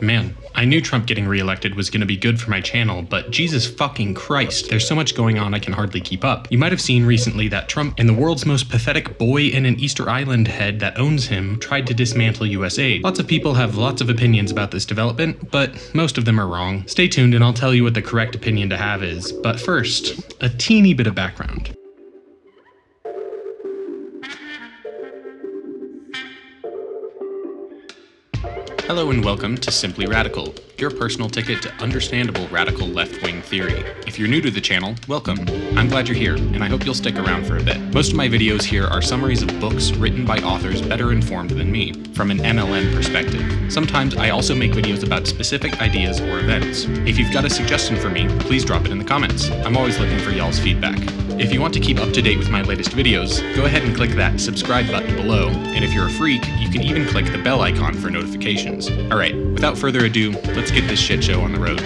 Man, I knew Trump getting reelected was going to be good for my channel, but Jesus fucking Christ, there's so much going on I can hardly keep up. You might have seen recently that Trump and the world's most pathetic boy in an Easter Island head that owns him tried to dismantle USAID. Lots of people have lots of opinions about this development, but most of them are wrong. Stay tuned and I'll tell you what the correct opinion to have is. But first, a teeny bit of background. Hello and welcome to Simply Radical, your personal ticket to understandable radical left-wing theory. If you're new to the channel, welcome. I'm glad you're here, and I hope you'll stick around for a bit. Most of my videos here are summaries of books written by authors better informed than me, from an MLM perspective. Sometimes I also make videos about specific ideas or events. If you've got a suggestion for me, please drop it in the comments. I'm always looking for y'all's feedback. If you want to keep up to date with my latest videos, go ahead and click that subscribe button below, and if you're a freak, you can even click the bell icon for notifications. Alright, without further ado, let's get this shit show on the road.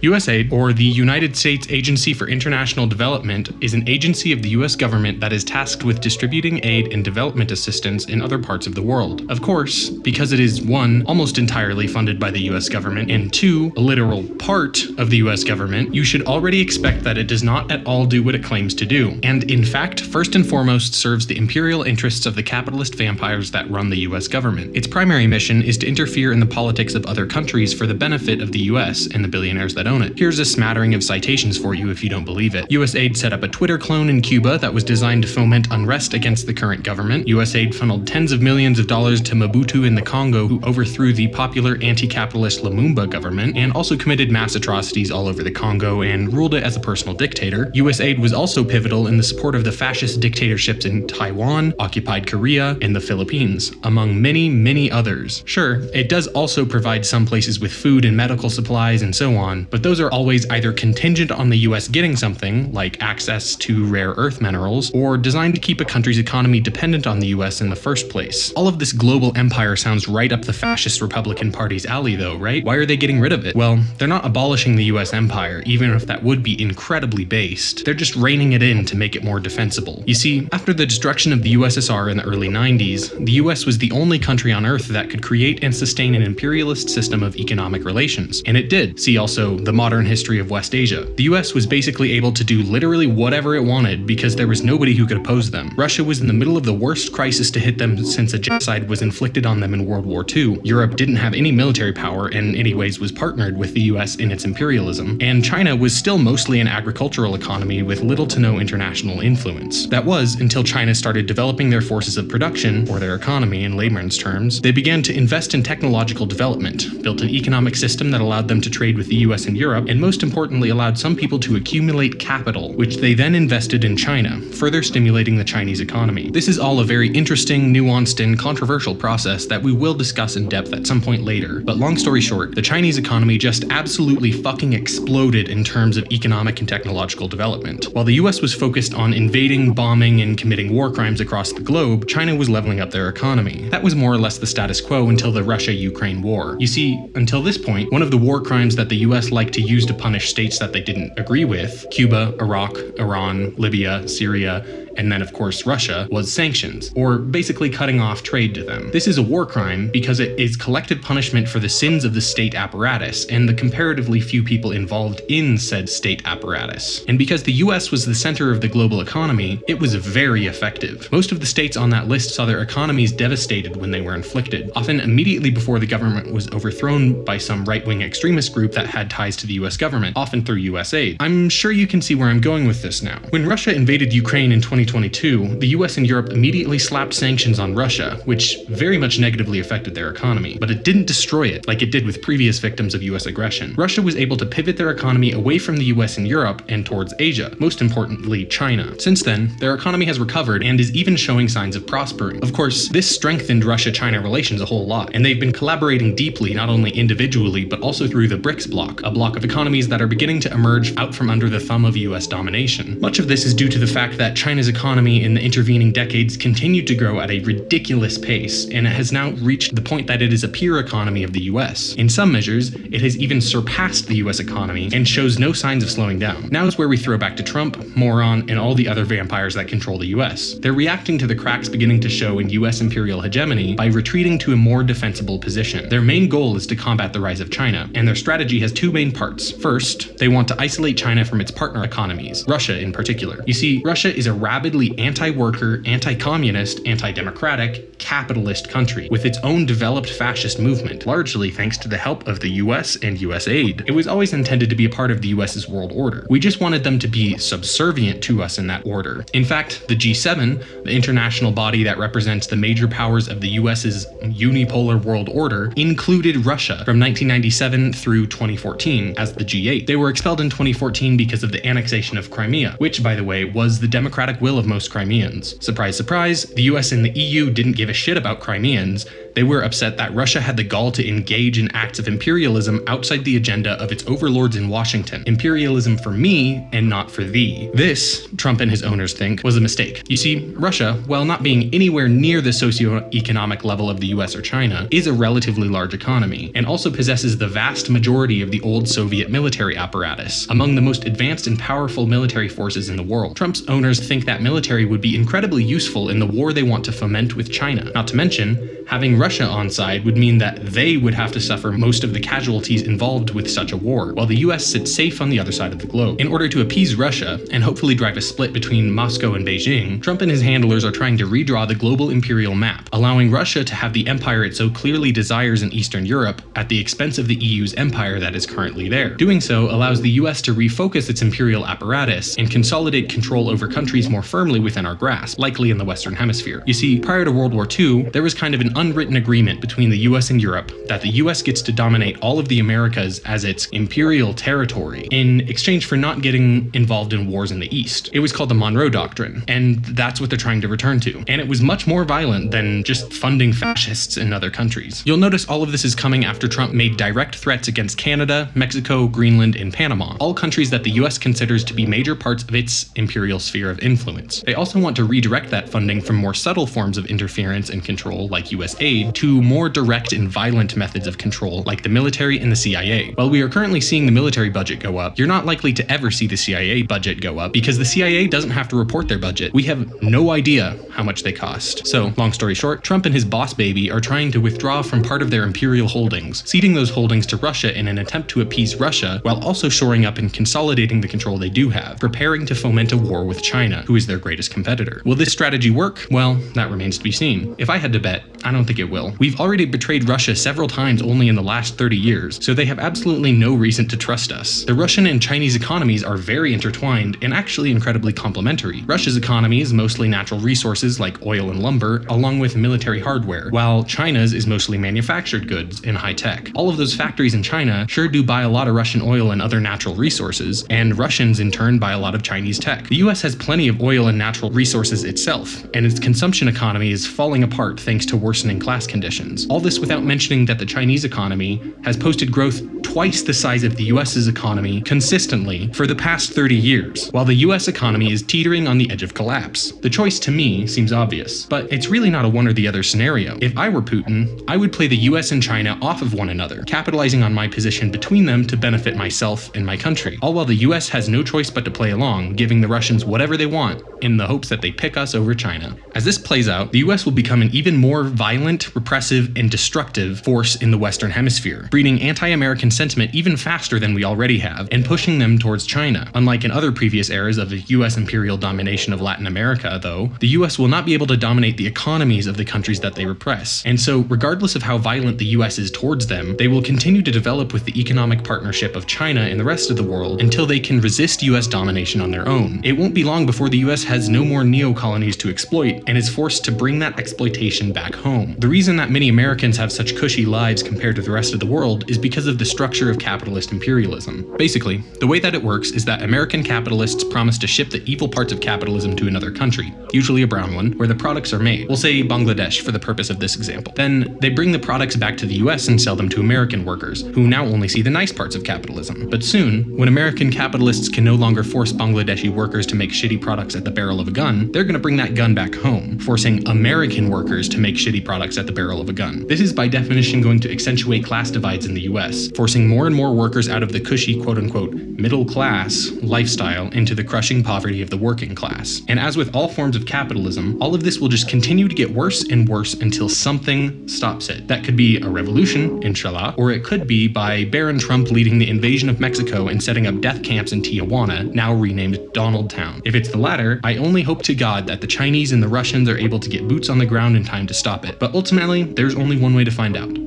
USAID, or the United States Agency for International Development, is an agency of the US government that is tasked with distributing aid and development assistance in other parts of the world. Of course, because it is 1, almost entirely funded by the US government, and 2, a literal part of the US government, you should already expect that it does not at all do what it claims to do, and in fact, first and foremost serves the imperial interests of the capitalist vampires that run the US government. Its primary mission is to interfere in the politics of other countries for the benefit of the US and the billionaires that own it. Here's a smattering of citations for you if you don't believe it. USAID set up a Twitter clone in Cuba that was designed to foment unrest against the current government. USAID funneled tens of millions of dollars to Mobutu in the Congo, who overthrew the popular anti-capitalist Lumumba government, and also committed mass atrocities all over the Congo and ruled it as a personal dictator. USAID was also pivotal in the support of the fascist dictatorships in Taiwan, occupied Korea, and the Philippines, among many, many others. Sure, it does also provide some places with food and medical supplies and so on, but those are always either contingent on the US getting something, like access to rare earth minerals, or designed to keep a country's economy dependent on the US in the first place. All of this global empire sounds right up the fascist Republican Party's alley though, right? Why are they getting rid of it? Well, they're not abolishing the US empire, even if that would be incredibly based. They're just reining it in to make it more defensible. You see, after the destruction of the USSR in the early 90s, the US was the only country on Earth that could create and sustain an imperialist system of economic relations. And it did. See also the modern history of West Asia. The US was basically able to do literally whatever it wanted because there was nobody who could oppose them. Russia was in the middle of the worst crisis to hit them since a genocide was inflicted on them in World War II. Europe didn't have any military power and in any ways was partnered with the US in its imperialism. And China was still mostly an agricultural economy with little to no international influence. That was until China started developing their forces of production, or their economy in layman's terms. They began to invest in technological development, built an economic system that allowed them to trade with the US and Europe, and most importantly allowed some people to accumulate capital, which they then invested in China, further stimulating the Chinese economy. This is all a very interesting, nuanced, and controversial process that we will discuss in depth at some point later, but long story short, the Chinese economy just absolutely fucking exploded in terms of economic and technological development. While the US was focused on invading, bombing, and committing war crimes across the globe, China was leveling up their economy. That was more or less the status quo until the Russia-Ukraine war. You see, until this point, one of the war crimes that the US liked to use to punish states that they didn't agree with, Cuba, Iraq, Iran, Libya, Syria, and then of course Russia, was sanctions, or basically cutting off trade to them. This is a war crime because it is collective punishment for the sins of the state apparatus and the comparatively few people involved in said state apparatus. And because the US was the center of the global economy, it was very effective. Most of the states on that list saw their economies devastated when they were inflicted, often immediately before the government was overthrown by some right-wing extremist group that had ties to the US government, often through USAID. I'm sure you can see where I'm going with this now. When Russia invaded Ukraine in 2022, the US and Europe immediately slapped sanctions on Russia, which very much negatively affected their economy, but it didn't destroy it like it did with previous victims of US aggression. Russia was able to pivot their economy away from the US and Europe and towards Asia, most importantly China. Since then, their economy has recovered and is even showing signs of prospering. Of course, this strengthened Russia-China relations a whole lot, and they've been collaborating deeply not only individually but also through the BRICS bloc, a bloc of economies that are beginning to emerge out from under the thumb of US domination. Much of this is due to the fact that China's economy in the intervening decades continued to grow at a ridiculous pace, and it has now reached the point that it is a peer economy of the US. In some measures, it has even surpassed the US economy and shows no signs of slowing down. Now is where we throw back to Trump, Moron, and all the other vampires that control the US. They're reacting to the cracks beginning to show in US imperial hegemony by retreating to a more defensible position. Their main goal is to combat the rise of China, and their strategy has two main parts. First, they want to isolate China from its partner economies, Russia in particular. You see, Russia is a rabidly anti-worker, anti-communist, anti-democratic, capitalist country with its own developed fascist movement, largely thanks to the help of the US and USAID. It was always intended to be a part of the US's world order. We just wanted them to be subservient to us in that order. In fact, the G7, the international body that represents the major powers of the US's unipolar world order, included Russia from 1997 through 2014 as the G8. They were expelled in 2014 because of the annexation of Crimea, which, by the way, was the democratic will of most Crimeans. Surprise, surprise, the US and the EU didn't give a shit about Crimeans. They were upset that Russia had the gall to engage in acts of imperialism outside the agenda of its overlords in Washington. Imperialism for me and not for thee. This, Trump and his owners think, was a mistake. You see, Russia, while not being anywhere near the socioeconomic level of the US or China, is a relatively large economy, and also possesses the vast majority of the old Soviet military apparatus, among the most advanced and powerful military forces in the world. Trump's owners think that military would be incredibly useful in the war they want to foment with China. Not to mention, having Russia on side would mean that they would have to suffer most of the casualties involved with such a war, while the US sits safe on the other side of the globe. In order to appease Russia, and hopefully drive a split between Moscow and Beijing, Trump and his handlers are trying to redraw the global imperial map, allowing Russia to have the empire it so clearly desires in Eastern Europe at the expense of the EU's empire that is currently there. Doing so allows the US to refocus its imperial apparatus and consolidate control over countries more firmly within our grasp, likely in the Western Hemisphere. You see, prior to World War II, there was kind of an unwritten agreement between the US and Europe that the US gets to dominate all of the Americas as its imperial territory in exchange for not getting involved in wars in the East. It was called the Monroe Doctrine, and that's what they're trying to return to. And it was much more violent than just funding fascists in other countries. You'll notice all of this is coming after Trump made direct threats against Canada, Mexico, Greenland, and Panama, all countries that the US considers to be major parts of its imperial sphere of influence. They also want to redirect that funding from more subtle forms of interference and control, like US aid, to more direct and violent methods of control, like the military and the CIA. While we are currently seeing the military budget go up, you're not likely to ever see the CIA budget go up because the CIA doesn't have to report their budget. We have no idea how much they cost. So, long story short, Trump and his boss baby are trying to withdraw from part of their imperial holdings, ceding those holdings to Russia in an attempt to appease Russia while also shoring up and consolidating the control they do have, preparing to foment a war with China, who is their greatest competitor. Will this strategy work? Well, that remains to be seen. If I had to bet, I don't think it will. We've already betrayed Russia several times only in the last 30 years, so they have absolutely no reason to trust us. The Russian and Chinese economies are very intertwined and actually incredibly complementary. Russia's economy is mostly natural resources like oil and lumber, along with military hardware, while China's is mostly manufactured goods and high tech. All of those factories in China sure do buy a lot of Russian oil and other natural resources, and Russians in turn buy a lot of Chinese tech. The US has plenty of oil and natural resources itself, and its consumption economy is falling apart thanks to worsening class conditions. All this without mentioning that the Chinese economy has posted growth twice the size of the US's economy consistently for the past 30 years, while the US economy is teetering on the edge of collapse. The choice to me seems obvious, but it's really not a one or the other scenario. If I were Putin, I would play the US and China off of one another, capitalizing on my position between them to benefit myself and my country, all while the US has no choice but to play along, giving the Russians whatever they want in the hopes that they pick us over China. As this plays out, the US will become an even more violent, repressive, and destructive force in the Western Hemisphere, breeding anti-American sentiment even faster than we already have, and pushing them towards China. Unlike in other previous eras of the US imperial domination of Latin America, though, the US will not be able to dominate the economies of the countries that they repress. And so, regardless of how violent the US is towards them, they will continue to develop with the economic partnership of China and the rest of the world until they can resist US domination on their own. It won't be long before the US has no more neo-colonies to exploit and is forced to bring that exploitation back home. home. The reason that many Americans have such cushy lives compared to the rest of the world is because of the structure of capitalist imperialism. Basically, the way that it works is that American capitalists promise to ship the evil parts of capitalism to another country, usually a brown one, where the products are made. We'll say Bangladesh for the purpose of this example. Then they bring the products back to the US and sell them to American workers, who now only see the nice parts of capitalism. But soon, when American capitalists can no longer force Bangladeshi workers to make shitty products at the barrel of a gun, they're gonna bring that gun back home, forcing American workers to make shitty products at the barrel of a gun. This is by definition going to accentuate class divides in the US, forcing more and more workers out of the cushy quote-unquote middle class lifestyle into the crushing poverty of the working class. And as with all forms of capitalism, all of this will just continue to get worse and worse until something stops it. That could be a revolution, inshallah, or it could be by Baron Trump leading the invasion of Mexico and setting up death camps in Tijuana, now renamed Donald Town. If it's the latter, I only hope to God that the Chinese and the Russians are able to get boots on the ground in time to stop it. But ultimately, there's only one way to find out.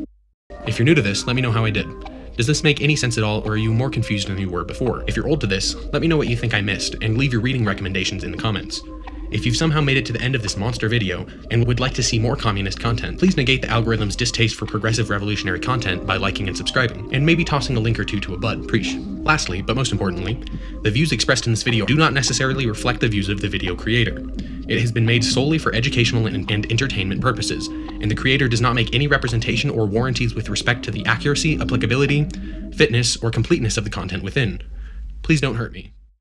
If you're new to this, let me know how I did. Does this make any sense at all, or are you more confused than you were before? If you're old to this, let me know what you think I missed, and leave your reading recommendations in the comments. If you've somehow made it to the end of this monster video, and would like to see more communist content, please negate the algorithm's distaste for progressive revolutionary content by liking and subscribing, and maybe tossing a link or two to a bud, preach. Lastly, but most importantly, the views expressed in this video do not necessarily reflect the views of the video creator. It has been made solely for educational and entertainment purposes, and the creator does not make any representation or warranties with respect to the accuracy, applicability, fitness, or completeness of the content within. Please don't hurt me.